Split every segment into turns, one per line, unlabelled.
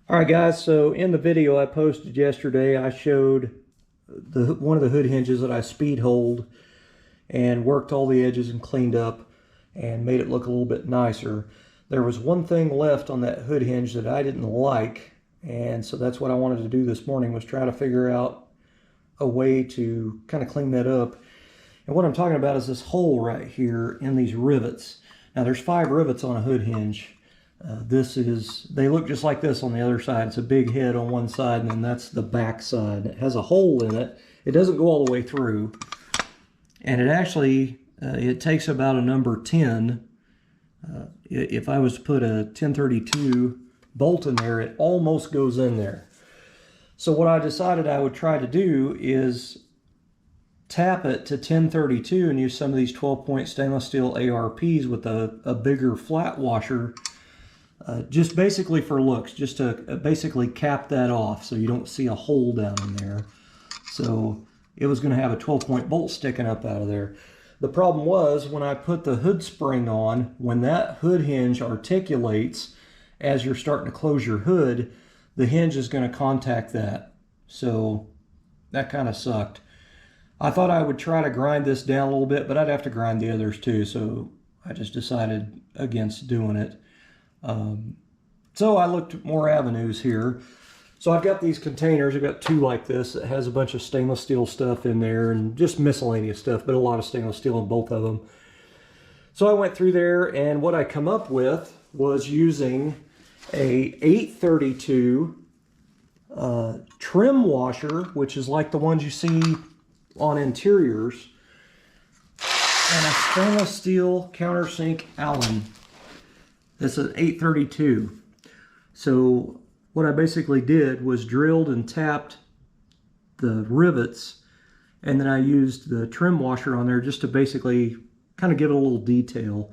All right, guys, so in the video I posted yesterday, I showed one of the hood hinges that I speed holed and worked all the edges and cleaned up and made it look a little bit nicer. There was one thing left on that hood hinge that I didn't like, and so that's what I wanted to do this morning, was try to figure out a way to kind of clean that up. And what I'm talking about is this hole right here in these rivets. Now there's 5 rivets on a hood hinge. They look just like this on the other side. It's a big head on one side, and then that's the back side. It has a hole in it. It doesn't go all the way through. And it actually, it takes about a number 10. If I was to put a 1032 bolt in there, it almost goes in there. So what I decided I would try to do is tap it to 1032 and use some of these 12-point stainless steel ARPs with a bigger flat washer. Just basically for looks, just to basically cap that off so you don't see a hole down in there. So it was going to have a 12-point bolt sticking up out of there. The problem was when I put the hood spring on, when that hood hinge articulates as you're starting to close your hood, the hinge is going to contact that. So that kind of sucked. I thought I would try to grind this down a little bit, but I'd have to grind the others too, so I just decided against doing it. So I looked at more avenues here. So I've got these containers. I've got 2 like this that has a bunch of stainless steel stuff in there and just miscellaneous stuff, but a lot of stainless steel in both of them. So I went through there, and what I come up with was using a 832 trim washer, which is like the ones you see on interiors, and a stainless steel countersink Allen. This is 832. So what I basically did was drilled and tapped the rivets, and then I used the trim washer on there just to basically kind of give it a little detail.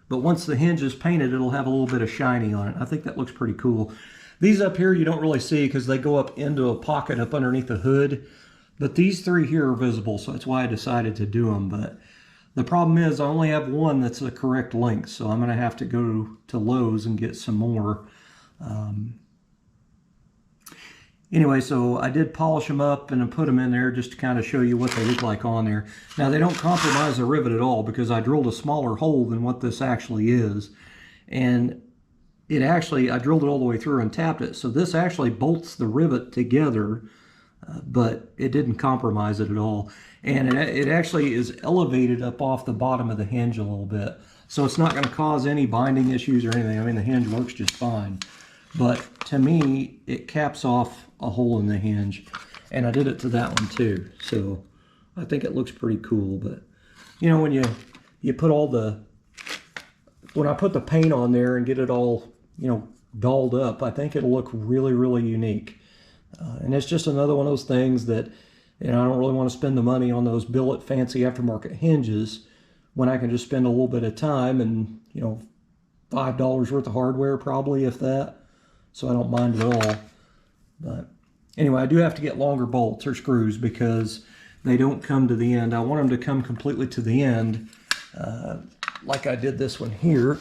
But once the hinge is painted, it'll have a little bit of shiny on it. I think that looks pretty cool. These up here you don't really see because they go up into a pocket up underneath the hood. But these 3 here are visible, so that's why I decided to do them. But the problem is I only have one that's the correct length, so I'm going to have to go to Lowe's and get some more. Anyway, so I did polish them up and put them in there just to kind of show you what they look like on there. Now, they don't compromise the rivet at all because I drilled a smaller hole than what this actually is. And I drilled it all the way through and tapped it. So this actually bolts the rivet together, but it didn't compromise it at all. And it actually is elevated up off the bottom of the hinge a little bit. So it's not going to cause any binding issues or anything. I mean, the hinge works just fine. But to me, it caps off a hole in the hinge. And I did it to that one too. So I think it looks pretty cool. But, you know, when you put when I put the paint on there and get it all, you know, dolled up, I think it'll look really, really unique. And it's just another one of those things that, you know, I don't really want to spend the money on those billet fancy aftermarket hinges when I can just spend a little bit of time and, you know, $5 worth of hardware probably, if that. So I don't mind at all. But anyway, I do have to get longer bolts or screws because they don't come to the end. I want them to come completely to the end, like I did this one here.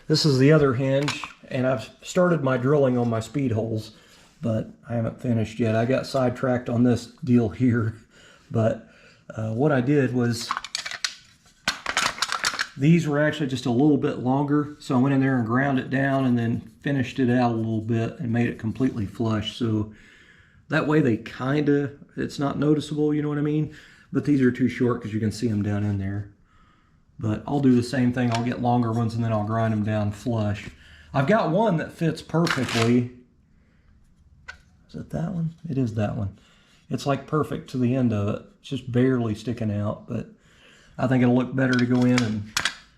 This is the other hinge, and I've started my drilling on my speed holes, but I haven't finished yet. I got sidetracked on this deal here, but what I did was these were actually just a little bit longer, so I went in there and ground it down and then finished it out a little bit and made it completely flush. So that way it's not noticeable, you know what I mean? But these are too short because you can see them down in there. But I'll do the same thing. I'll get longer ones and then I'll grind them down flush. I've got one that fits perfectly. Is it that one? It is that one. It's like perfect to the end of it. It's just barely sticking out, but I think it'll look better to go in and,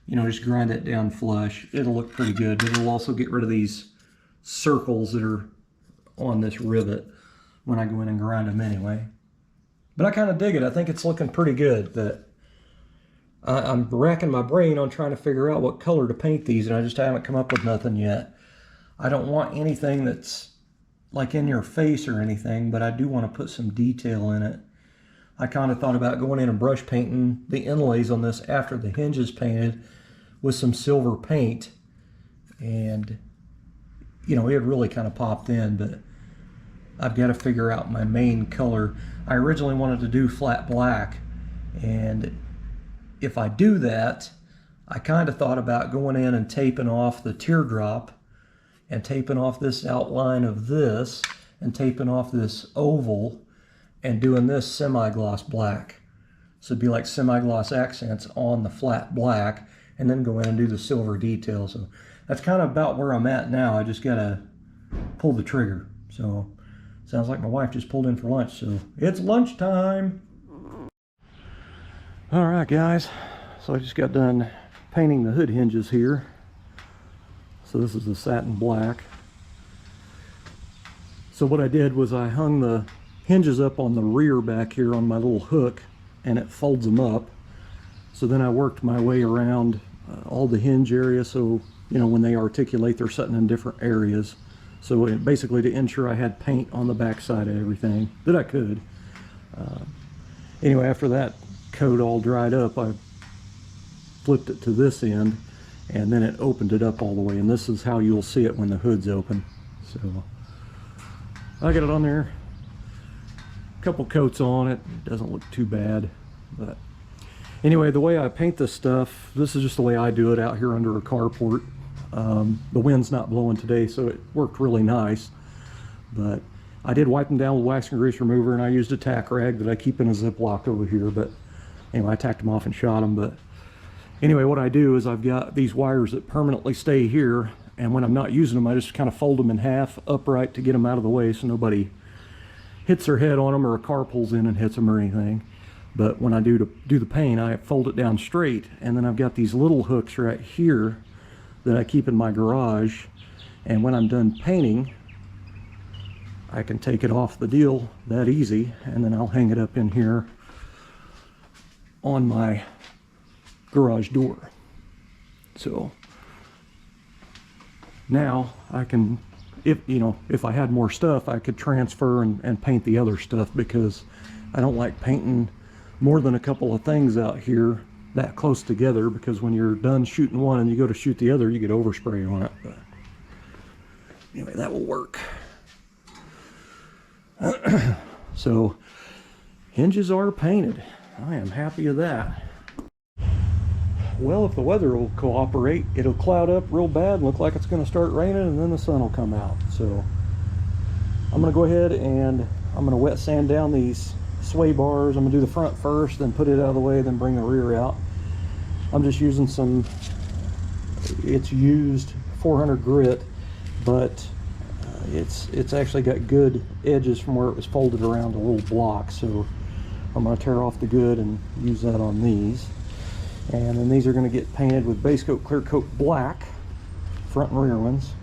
you know, just grind it down flush. It'll look pretty good, but it'll also get rid of these circles that are on this rivet when I go in and grind them anyway. But I kind of dig it. I think it's looking pretty good. That I'm racking my brain on trying to figure out what color to paint these, and I just haven't come up with nothing yet. I don't want anything that's like in your face or anything, but I do want to put some detail in it. I kind of thought about going in and brush painting the inlays on this after the hinge is painted with some silver paint. And you know, it really kind of popped in, but I've got to figure out my main color. I originally wanted to do flat black, and if I do that, I kind of thought about going in and taping off the teardrop and taping off this outline of this and taping off this oval and doing this semi-gloss black. So it'd be like semi-gloss accents on the flat black, and then go in and do the silver detail. So that's kind of about where I'm at now. I just gotta pull the trigger. So sounds like my wife just pulled in for lunch, so it's lunchtime. All right, guys, so I just got done painting the hood hinges here. So this is the satin black. So what I did was I hung the hinges up on the rear back here on my little hook, and it folds them up. So then I worked my way around all the hinge areas, so you know, when they articulate, they're sitting in different areas. So basically to ensure I had paint on the back side of everything that I could. Anyway, after that coat all dried up, I flipped it to this end, and then it opened it up all the way, and this is how you'll see it when the hood's open. So I got it on there, a couple coats on it. It doesn't look too bad, but anyway, the way I paint this stuff, this is just the way I do it out here under a carport. The wind's not blowing today, so it worked really nice, but I did wipe them down with wax and grease remover, and I used a tack rag that I keep in a Ziploc over here. But anyway, I tacked them off and shot them. But anyway, what I do is I've got these wires that permanently stay here, and when I'm not using them, I just kind of fold them in half upright to get them out of the way so nobody hits their head on them or a car pulls in and hits them or anything. But when I do the paint, I fold it down straight, and then I've got these little hooks right here that I keep in my garage, and when I'm done painting, I can take it off the deal that easy, and then I'll hang it up in here on my garage door. So now I can, if I had more stuff, I could transfer and paint the other stuff, because I don't like painting more than a couple of things out here that close together, because when you're done shooting one and you go to shoot the other, you get overspray on it. But anyway, that will work. So hinges are painted. I am happy with that. Well, if the weather will cooperate, it'll cloud up real bad and look like it's going to start raining, and then the sun will come out. So I'm going to go ahead and I'm going to wet sand down these sway bars. I'm going to do the front first, then put it out of the way, then bring the rear out. I'm just using some, it's used 400 grit, but it's actually got good edges from where it was folded around a little block. So I'm going to tear off the good and use that on these. And then these are going to get painted with base coat, clear coat black, front and rear ones.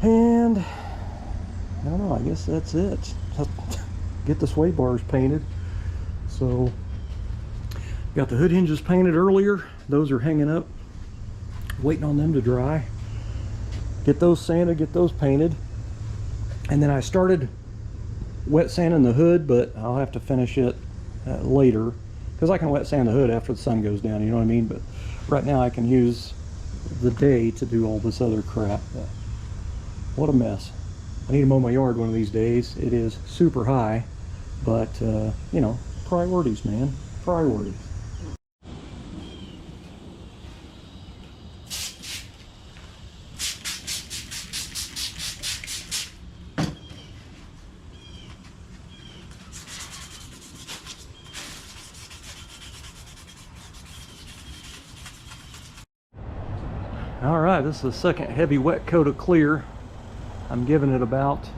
And I don't know, I guess that's it. Get the sway bars painted. So got the hood hinges painted earlier. Those are hanging up, waiting on them to dry. Get those sanded, get those painted. And then I started wet sanding the hood, but I'll have to finish it later, because I can wet sand the hood after the sun goes down, you know what I mean? But right now I can use the day to do all this other crap. But what a mess. I need to mow my yard one of these days. It is super high, but you know, priorities, man, priorities. All right, this is the second heavy wet coat of clear. I'm giving it about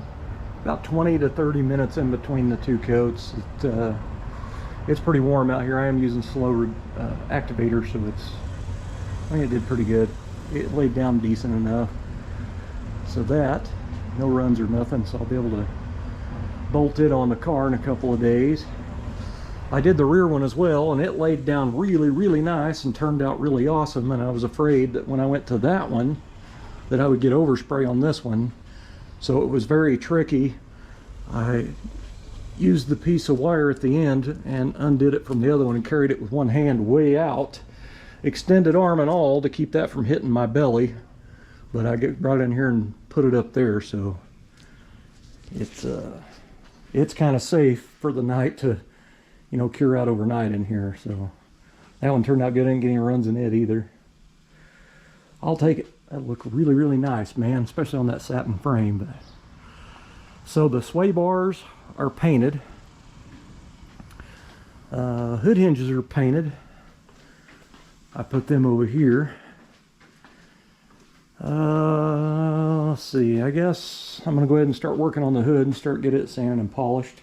20 to 30 minutes in between the two coats. It's pretty warm out here. I am using slow activator, so I think it did pretty good. It laid down decent enough. So that, no runs or nothing, so I'll be able to bolt it on the car in a couple of days. I did the rear one as well, and it laid down really, really nice and turned out really awesome. And I was afraid that when I went to that one, that I would get overspray on this one. So it was very tricky. I used the piece of wire at the end and undid it from the other one and carried it with one hand way out, extended arm and all, to keep that from hitting my belly, but I brought it in here and put it up there, so it's kind of safe for the night to, you know, cure out overnight in here. So that one turned out good. I didn't get any runs in it either. I'll take it. That look really, really nice, man, especially on that satin frame. But so the sway bars are painted. Hood hinges are painted. I put them over here. Let's see, I guess I'm gonna go ahead and start working on the hood and start get it sanded and polished,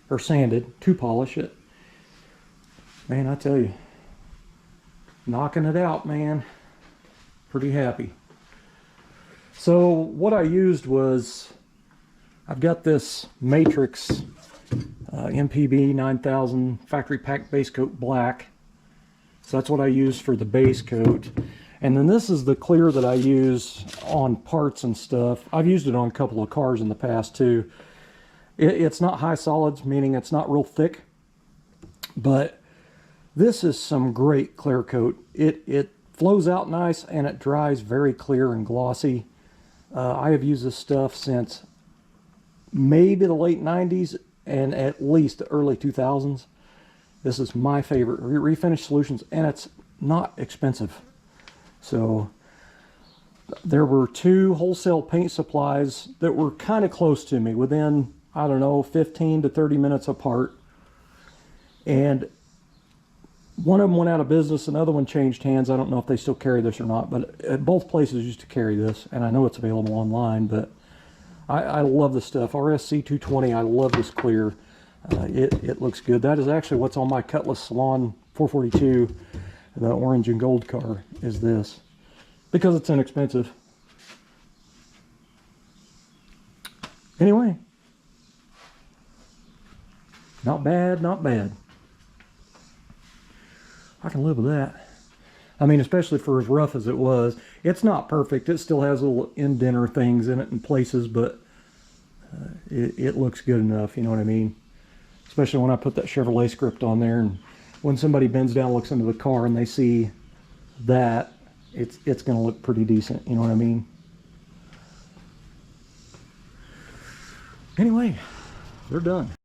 or sanded to polish it. Man, I tell you, knocking it out, man. Pretty happy. So what I used was, I've got this Matrix MPB 9000 factory pack base coat black. So that's what I use for the base coat. And then this is the clear that I use on parts and stuff. I've used it on a couple of cars in the past too. It's not high solids, meaning it's not real thick, but this is some great clear coat. It flows out nice and it dries very clear and glossy. I have used this stuff since maybe the late 90s and at least the early 2000s. This is my favorite refinish solutions, and it's not expensive. So there were 2 wholesale paint supplies that were kind of close to me, within, I don't know, 15 to 30 minutes apart. And one of them went out of business, another one changed hands. I don't know if they still carry this or not, but both places used to carry this, and I know it's available online. But I love this stuff. RSC 220, I love this clear. It looks good. That is actually what's on my Cutlass Salon 442. The orange and gold car is this, because it's inexpensive. Anyway, not bad, not bad. I can live with that. I mean, especially for as rough as it was. It's not perfect. It still has little indenter things in it in places, but it looks good enough, you know what I mean? Especially when I put that Chevrolet script on there, and when somebody bends down and looks into the car and they see that, it's going to look pretty decent, you know what I mean? Anyway, they're done.